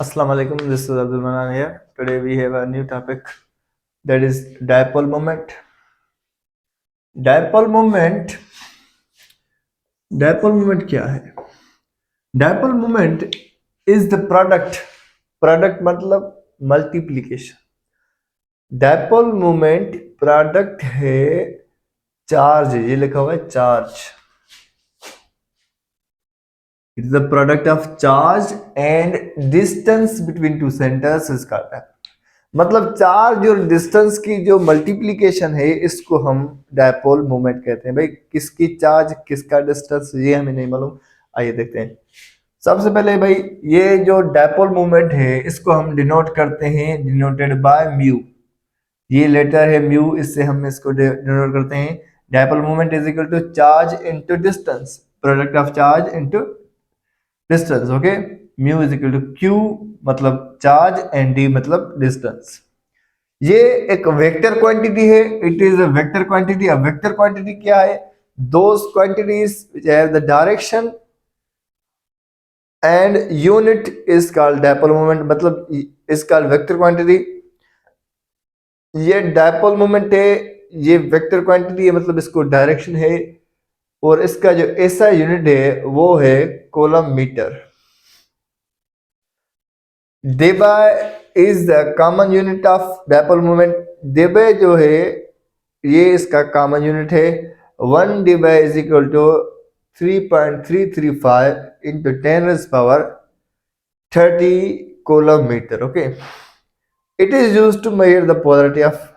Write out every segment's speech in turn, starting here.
Assalamu alaikum. This is Abdul Manan here. Today we have a new topic, that is dipole moment. Dipole moment. Dipole moment क्या है? Dipole moment is the product. Product मतलब multiplication. Dipole moment product है charge, ये लिखा हुआ है charge. It is the product of charge and distance between two centers is called dipole. मतलब charge और डिस्टेंस की जो मल्टीप्लीकेशन है इसको हम डायपोल मोमेंट कहते हैं. भाई किसकी चार्ज किसका डिस्टेंस ये हमें नहीं मालूम. आइए देखते हैं. सबसे पहले भाई ये जो डायपोल मोमेंट है इसको हम डिनोट करते हैं, डिनोटेड बाय म्यू. ये लेटर है म्यू, इससे हम इसको डिनोट करते हैं. Dipole moment is equal to charge into distance, product of charge into distance. Okay, mu is equal to Q मतलब चार्ज एंड डी मतलब डिस्टेंस. ये एक वेक्टर क्वांटिटी है. It is a vector quantity. अब vector quantity क्या है? Those quantities which have the direction and unit is called dipole moment. मतलब is called vector quantity. ये डायपोल मोमेंट है, ये वेक्टर क्वांटिटी है, मतलब इसको डायरेक्शन है और इसका जो ऐसा यूनिट है वो है coulomb metre. dBA is the common unit of dipole moment. dBA जो है ये इसका कॉमन यूनिट है. 1 dBA is equal to 3.335 into 10⁻30 coulomb metre. Okay, it is used to measure the polarity of.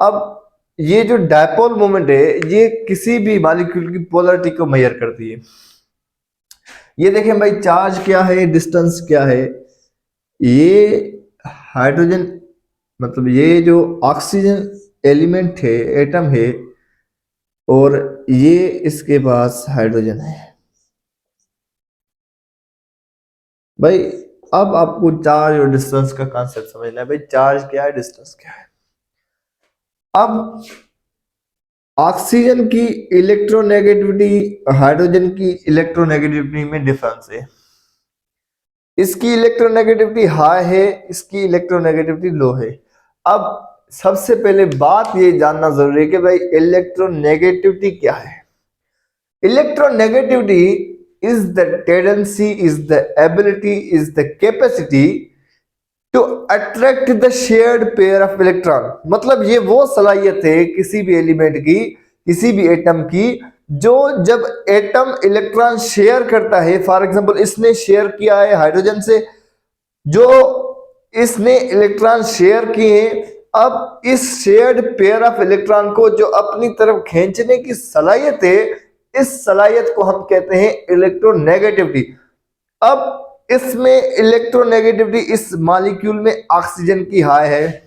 अब ये जो डायपोल मोमेंट है ये किसी भी मॉलिक्यूल की पोलैरिटी को मेजर करती है. ये देखें भाई, चार्ज क्या है, डिस्टेंस क्या है. ये हाइड्रोजन मतलब ये जो ऑक्सीजन एलिमेंट है, एटम है, और ये इसके पास हाइड्रोजन है. भाई अब आपको चार्ज और डिस्टेंस का कॉन्सेप्ट समझना है. भाई चार्ज क्या है, डिस्टेंस क्या है. अब ऑक्सीजन की इलेक्ट्रोनेगेटिविटी हाइड्रोजन की इलेक्ट्रोनेगेटिविटी में डिफरेंस है. इसकी इलेक्ट्रोनेगेटिविटी हाई है, इसकी इलेक्ट्रोनेगेटिविटी लो है. अब सबसे पहले बात ये जानना जरूरी है कि भाई इलेक्ट्रोनेगेटिविटी क्या है. Electronegativity is the tendency, is the ability, is the capacity to attract the shared pair of electron. मतलब ये वो सलाहियत है किसी भी एलिमेंट की, किसी भी एटम की, जो जब एटम इलेक्ट्रॉन शेयर करता है, फॉर एग्जांपल इसने शेयर किया है हाइड्रोजन से, जो इसने इलेक्ट्रॉन शेयर किए, अब इस शेयर्ड पेयर ऑफ इलेक्ट्रॉन को जो अपनी तरफ खींचने की सलाहियत है, इस सलाहियत को हम कहते हैं इलेक्ट्रोनेगेटिविटी. अब इसमें इलेक्ट्रोनेगेटिविटी इस मॉलिक्यूल में ऑक्सीजन की हाई है.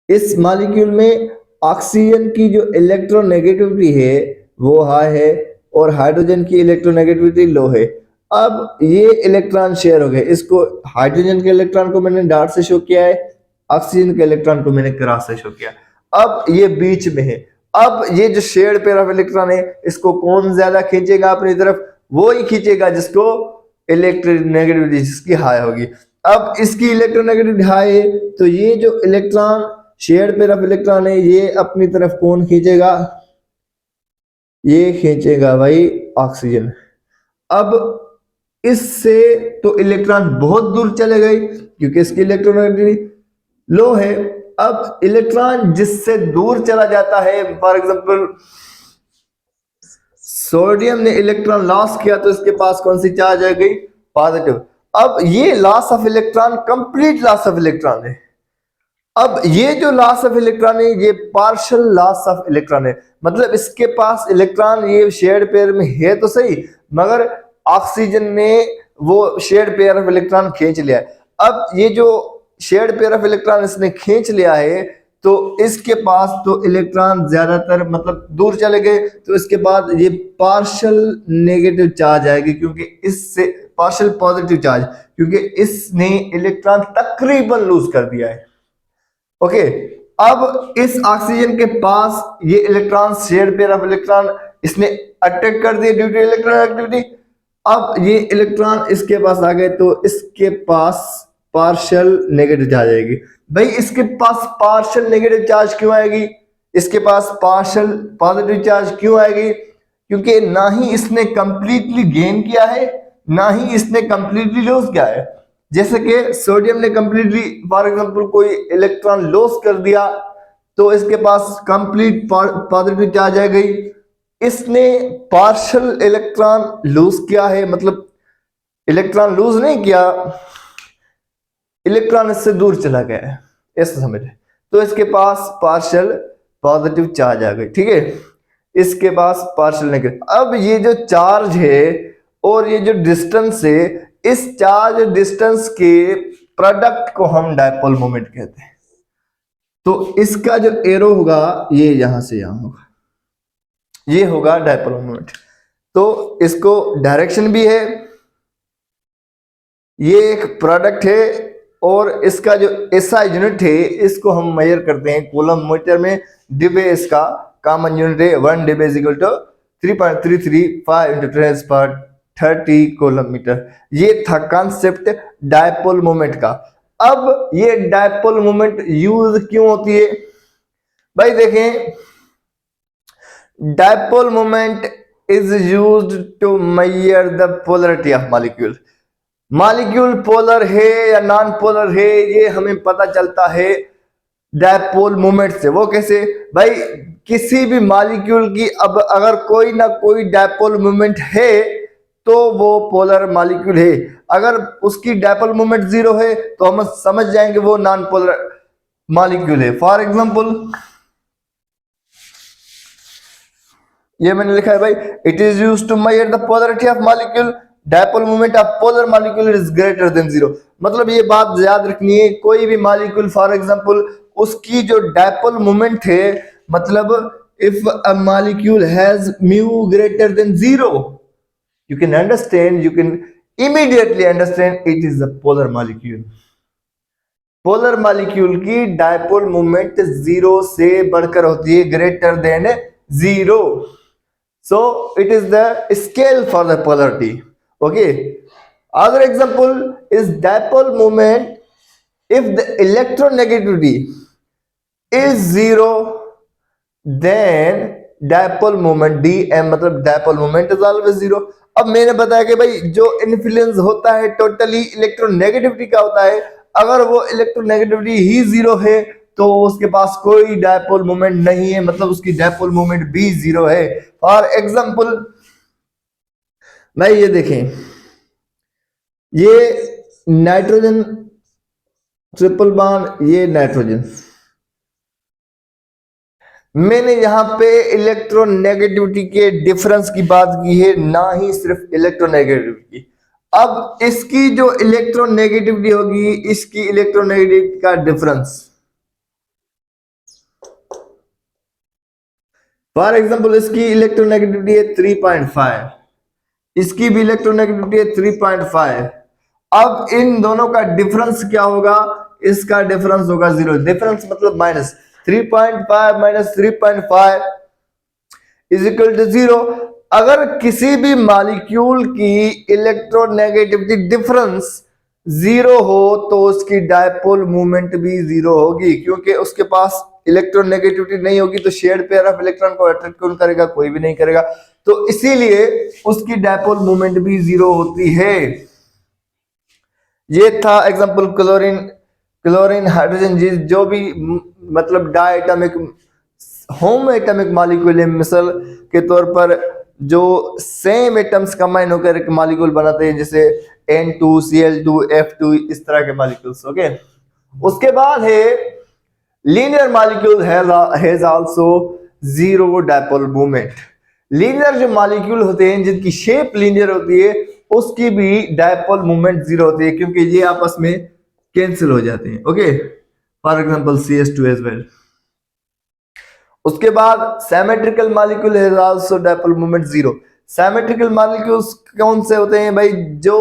इस मॉलिक्यूल में ऑक्सीजन की जो इलेक्ट्रोनेगेटिविटी है वो हाई है और हाइड्रोजन की इलेक्ट्रोनेगेटिविटी लो है. अब ये इलेक्ट्रॉन शेयर हो गए. इसको हाइड्रोजन के इलेक्ट्रॉन को मैंने डॉट से शो किया है, ऑक्सीजन के इलेक्ट्रॉन को मैंने क्रॉस से शो किया. अब ये बीच में है. अब ये जो शेयर्ड पेयर ऑफ इलेक्ट्रॉन है इसको कौन ज्यादा खींचेगा अपनी तरफ? वो ही खींचेगा जिसको इलेक्ट्रोनेगेटिविटी जिसकी हाई होगी. अब इसकी इलेक्ट्रोनेगेटिविटी हाई है तो ये जो electron shared pair of electron है ये अपनी तरफ कौन खींचेगा? ये खींचेगा भाई ऑक्सीजन. अब इससे तो इलेक्ट्रॉन बहुत दूर चले गए क्योंकि इसकी इलेक्ट्रोनेगेटिविटी लो है. अब इलेक्ट्रॉन जिससे दूर चला जाता है, फॉर एग्जांपल सोडियम ने इलेक्ट्रॉन लॉस किया तो इसके पास कौन सी चार्ज आ गई? पॉजिटिव. अब ये loss of electron complete loss of electron है. अब ये जो लॉस ऑफ इलेक्ट्रॉन है ये पार्शियल लॉस ऑफ इलेक्ट्रॉन है. मतलब इसके पास इलेक्ट्रॉन ये शेयर्ड पेयर में है तो सही, मगर ऑक्सीजन ने वो शेयर्ड पेयर ऑफ इलेक्ट्रॉन खींच लिया है. अब ये जो शेयर्ड पेयर ऑफ इलेक्ट्रॉन इसने खींच लिया है तो इसके पास तो इलेक्ट्रॉन ज्यादातर मतलब दूर चले गए, तो इसके बाद ये पार्शियल नेगेटिव चार्ज आएगी क्योंकि इससे पार्शियल पॉजिटिव चार्ज क्योंकि इसने इलेक्ट्रॉन तकरीबन लूज कर दिया है. ओके, अब इस ऑक्सीजन के पास ये electron shared pair of electron इसने अटैक कर दिए ड्यू टू इलेक्ट्रोनेगेटिविटी. अब ये इलेक्ट्रॉन इसके पास आ गए तो इसके पास पार्शियल नेगेटिव चार्ज आएगी। भाई इसके पास पार्शियल नेगेटिव चार्ज क्यों आएगी, इसके पास पार्शियल पॉजिटिव चार्ज क्यों आएगी? क्योंकि ना ही इसने कंप्लीटली गेन किया है, ना ही इसने कंप्लीटली लॉस किया है। जैसे कि सोडियम ने कंप्लीटली फॉर एग्जांपल कोई इलेक्ट्रॉन लॉस कर दिया तो इसके पास कंप्लीट पॉजिटिव चार्ज आ गई। इसने पार्शियल इलेक्ट्रॉन लूज किया है, मतलब इलेक्ट्रॉन लूज नहीं किया, इलेक्ट्रॉन इससे दूर चला गया है, ऐसा समझे। तो इसके पास पार्शियल पॉजिटिव चार्ज आ गई, ठीक है, इसके पास पार्शियल नेगेटिव। अब ये जो चार्ज है और ये जो डिस्टेंस है, इस चार्ज डिस्टेंस के प्रोडक्ट को हम डायपोल मोमेंट कहते हैं। तो इसका जो एरो होगा ये यहां से यहां होगा, ये होगा डायपोल मोमेंट। तो इसको डायरेक्शन भी है, ये एक प्रोडक्ट है, और इसका जो एसआई यूनिट है इसको हम मेजर करते हैं कूलम मीटर में। डिबे इसका कॉमन यूनिट है, 1 debye is equal to 3.335 into 10⁻30 coulomb metre. ये था कॉन्सेप्ट डायपोल मोमेंट का। अब ये डायपोल मोमेंट यूज क्यों होती है? भाई देखें, dipole moment is used to measure the polarity of molecule. Molecule polar है या नॉन पोलर है ये हमें पता चलता है डायपोल मोमेंट से। वो कैसे? भाई किसी भी मॉलिक्यूल की अब अगर कोई ना कोई डायपोल मोमेंट है तो वो पोलर मॉलिक्यूल है। अगर उसकी डायपोल मोमेंट 0 है तो हम समझ जाएंगे वो नॉन पोलर मॉलिक्यूल है। फॉर एग्जांपल ये मैंने लिखा है भाई, it is used to measure the polarity of molecule, dipole moment of polar molecule is greater than 0। मतलब ये बात याद रखनी है, कोई भी मॉलिक्यूल फॉर एग्जांपल उसकी जो डायपोल मोमेंट है, मतलब if a molecule has mu greater than 0, you can understand, you can immediately understand it is a polar molecule। Polar molecule की डायपोल मोमेंट 0 से बढ़कर होती है, greater than 0। so it is the scale for the polarity। okay, other example is dipole moment if the electronegativity is 0 then dipole moment dm, मतलब dipole moment is always 0। अब मैंने बताया कि भाई जो इन्फ्लुएंस होता है टोटली इलेक्ट्रोनेगेटिविटी का होता है, अगर वो इलेक्ट्रोनेगेटिविटी ही 0 है तो उसके पास कोई डायपोल मोमेंट नहीं है, मतलब उसकी डायपोल मोमेंट भी 0 है। फॉर एग्जांपल भाई ये देखें, ये नाइट्रोजन ट्रिपल बॉन्ड, ये नाइट्रोजन, मैंने यहां पे इलेक्ट्रोनेगेटिविटी के डिफरेंस की बात की है, ना ही सिर्फ इलेक्ट्रोनेगेटिविटी। अब इसकी जो इलेक्ट्रोनेगेटिविटी होगी, इसकी इलेक्ट्रोनेगेटिविटी का डिफरेंस, फॉर एग्जांपल इसकी इलेक्ट्रोनेगेटिविटी है 3.5, इसकी भी इलेक्ट्रोनेगेटिविटी है 3.5। अब इन दोनों का डिफरेंस क्या होगा? इसका डिफरेंस होगा 0। डिफरेंस मतलब minus 3.5 minus 3.5 is equal to 0। अगर किसी भी मॉलिक्यूल की इलेक्ट्रोनेगेटिविटी डिफरेंस 0 हो तो उसकी डायपोल मोमेंट भी 0 होगी, क्योंकि उसके पास इलेक्ट्रोनेगेटिविटी नहीं होगी तो शेयर्ड पेयर ऑफ इलेक्ट्रॉन को अट्रैक्ट कौन करेगा? कोई भी नहीं करेगा। तो इसीलिए उसकी डायपोल मोमेंट भी 0 होती है। ये था एग्जांपल क्लोरीन, क्लोरीन हाइड्रोजन, जो भी मतलब डायटॉमिक होम एटॉमिक मॉलिक्यूल है, मिसाल के तौर पर जो सेम एटम्स कंबाइन होकर एक मॉलिक्यूल बनाते हैं, जैसे N2 Cl2 F2, इस तरह के मॉलिक्यूल्स। ओके, उसके बाद है linear molecule has also 0 dipole moment. Linear जो मॉलिक्यूल होते हैं जिनकी शेप लीनियर होती है उसकी भी डायपोल मोमेंट 0 होती है, क्योंकि ये आपस में कैंसिल हो जाते हैं। Okay, for example CH2 as well. उसके बाद symmetrical molecule has also dipole moment 0। Symmetrical molecules कौन से होते हैं भाई? जो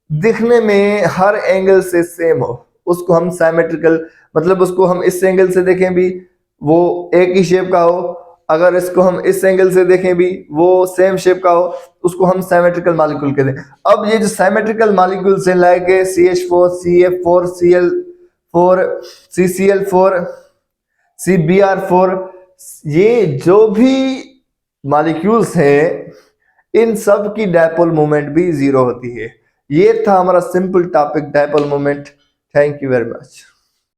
दिखने में हर एंगल से सेम हो, उसको हम सिमेट्रिकल, मतलब उसको हम इस एंगल से देखें भी वो एक ही शेप का हो, अगर इसको हम इस एंगल से देखें भी वो सेम शेप का हो, उसको हम सिमेट्रिकल मॉलिक्यूल कहते हैं। अब ये जो सिमेट्रिकल मॉलिक्यूल्स हैं like CH4, CF4, Cl4, CCl4, CBr4, ये जो भी मॉलिक्यूल्स हैं इन सब की डायपोल मोमेंट भी जीरो होती है। ये था हमारा simple topic dipole moment. Thank you very much.